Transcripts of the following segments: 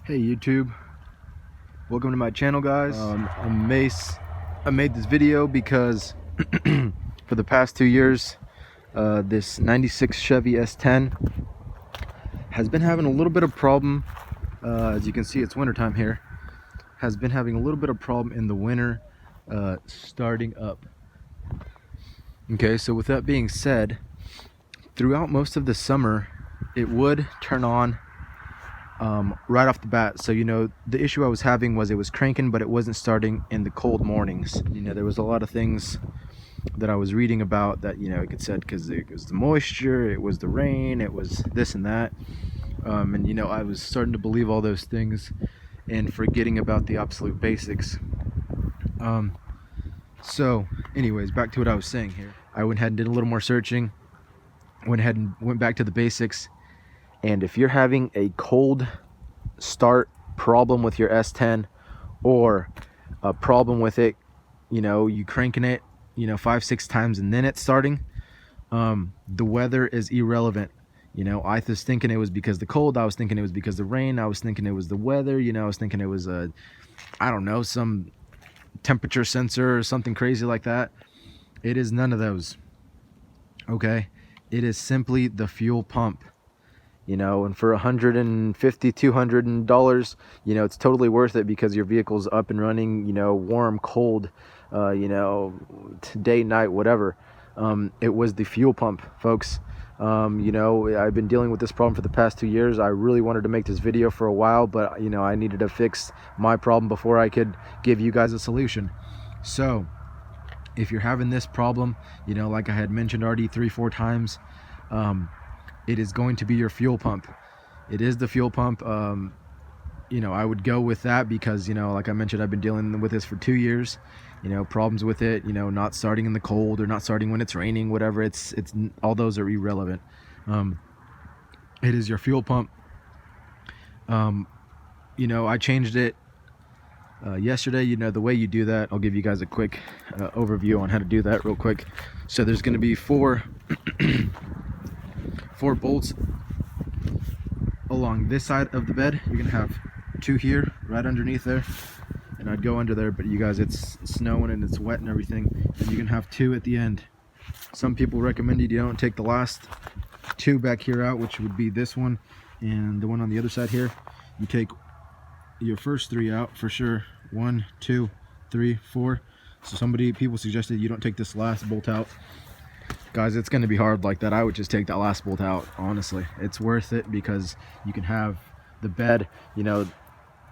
Hey YouTube, welcome to my channel, guys. I made this video because for the past 2 years this 96 Chevy S10 has been having a little bit of problem. As you can see, it's wintertime here. Has been having a little bit of problem in the winter starting up. Okay, so with that being said, throughout most of the summer it would turn on right off the bat. So the issue I was having was it was cranking, but it wasn't starting in the cold mornings. There was a lot of things that I was reading about that it said because it was the moisture, it was the rain, it was this and that, and I was starting to believe all those things and forgetting about the absolute basics. So anyways, back to what I was saying here. I went ahead and did a little more searching, went back to the basics. And if you're having a cold start problem with your S10, or a problem with it, you cranking it 5-6 times and then it's starting, the weather is irrelevant. I was thinking it was because the cold, I was thinking it was because the rain, I was thinking it was the weather, I was thinking it was I don't know, some temperature sensor or something crazy like that. It is none of those. Okay, it is simply the fuel pump. And for $150-200, it's totally worth it because your vehicle's up and running, warm, cold, day, night, whatever. It was the fuel pump, folks. I've been dealing with this problem for the past 2 years. I really wanted to make this video for a while, but I needed to fix my problem before I could give you guys a solution. So if you're having this problem, like I had mentioned already 3-4 times, it is going to be your fuel pump. It is the fuel pump. I would go with that because like I mentioned, I've been dealing with this for 2 years. Problems with it, not starting in the cold or not starting when it's raining, whatever. It's all those are irrelevant. It is your fuel pump. I changed it yesterday. The way you do that, I'll give you guys a quick overview on how to do that real quick. So there's going to be four bolts along this side of the bed. You're gonna have 2 here right underneath there, and I'd go under there, but you guys, it's snowing and it's wet and everything, and you can have 2 at the end. Some people recommended you don't take the last 2 back here out, which would be this one and the one on the other side here. You take your first 3 out for sure. 1, 2, 3, 4. So people suggested you don't take this last bolt out. Guys, it's going to be hard like that. I would just take that last bolt out, honestly. It's worth it because you can have the bed,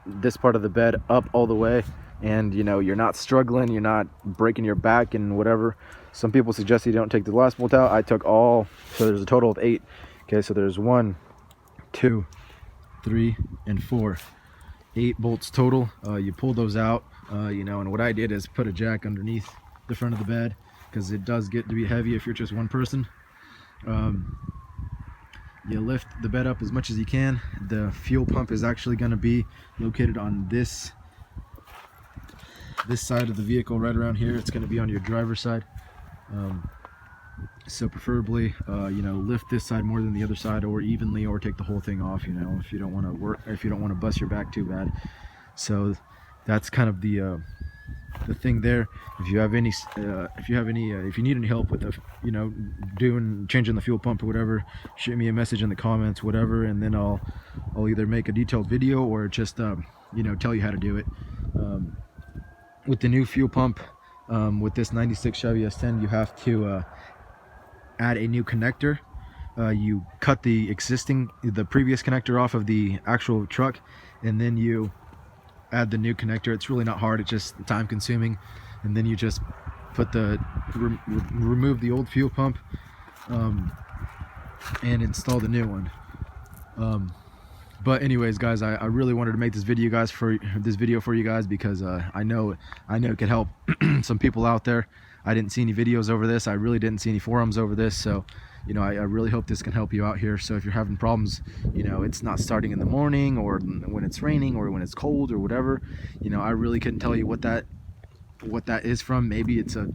this part of the bed up all the way, and you're not struggling, you're not breaking your back and whatever. Some people suggest you don't take the last bolt out. I took all, so there's a total of 8. Okay, so there's 1, 2, 3, and 4. 8 bolts total. You pull those out, and what I did is put a jack underneath the front of the bed, because it does get to be heavy if you're just one person. You lift the bed up as much as you can. The fuel pump is actually going to be located on this side of the vehicle, right around here. It's going to be on your driver's side. So preferably, lift this side more than the other side, or evenly, or take the whole thing off. If you don't want to bust your back too bad. So that's kind of the thing there. If you need any help with changing the fuel pump or whatever, shoot me a message in the comments, whatever, and then I'll either make a detailed video or just tell you how to do it. With the new fuel pump, with this 96 Chevy S10, you have to add a new connector. You cut the previous connector off of the actual truck, and then you add the new connector. It's really not hard, it's just time consuming. And then you just put remove the old fuel pump and install the new one. But anyways, guys, I really wanted to make this video for you guys because I know it could help some people out there. I didn't see any videos over this. I really didn't see any forums over this. So I really hope this can help you out here. So if you're having problems, it's not starting in the morning, or when it's raining, or when it's cold, or whatever, I really couldn't tell you what that is from. Maybe it's a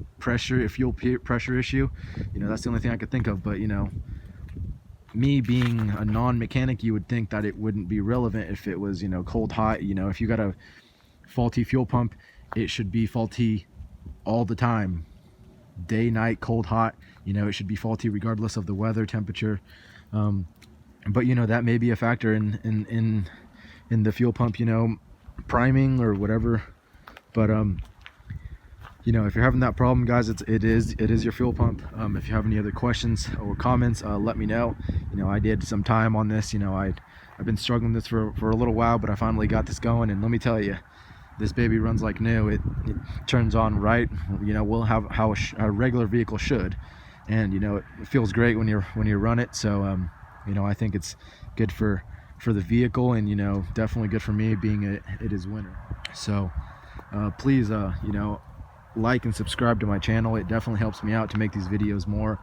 fuel pressure issue. That's the only thing I could think of. But me being a non-mechanic, you would think that it wouldn't be relevant if it was, you know, cold, hot. You know, if you got a faulty fuel pump, it should be faulty all the time, day, night, cold, hot. You know, it should be faulty regardless of the weather, temperature. But you know, that may be a factor in the fuel pump, you know, priming or whatever. But you know, if you're having that problem, guys, it is your fuel pump. If you have any other questions or comments, let me know. You know, I did some time on this. You know, I've been struggling with this for a little while, but I finally got this going, and let me tell you, this baby runs like new. It turns on right. You know, we'll have how a regular vehicle should, and you know, it feels great when you run it. So you know, I think it's good for the vehicle, and you know, definitely good for me, being it is winter. So please, you know, like and subscribe to my channel. It definitely helps me out to make these videos more.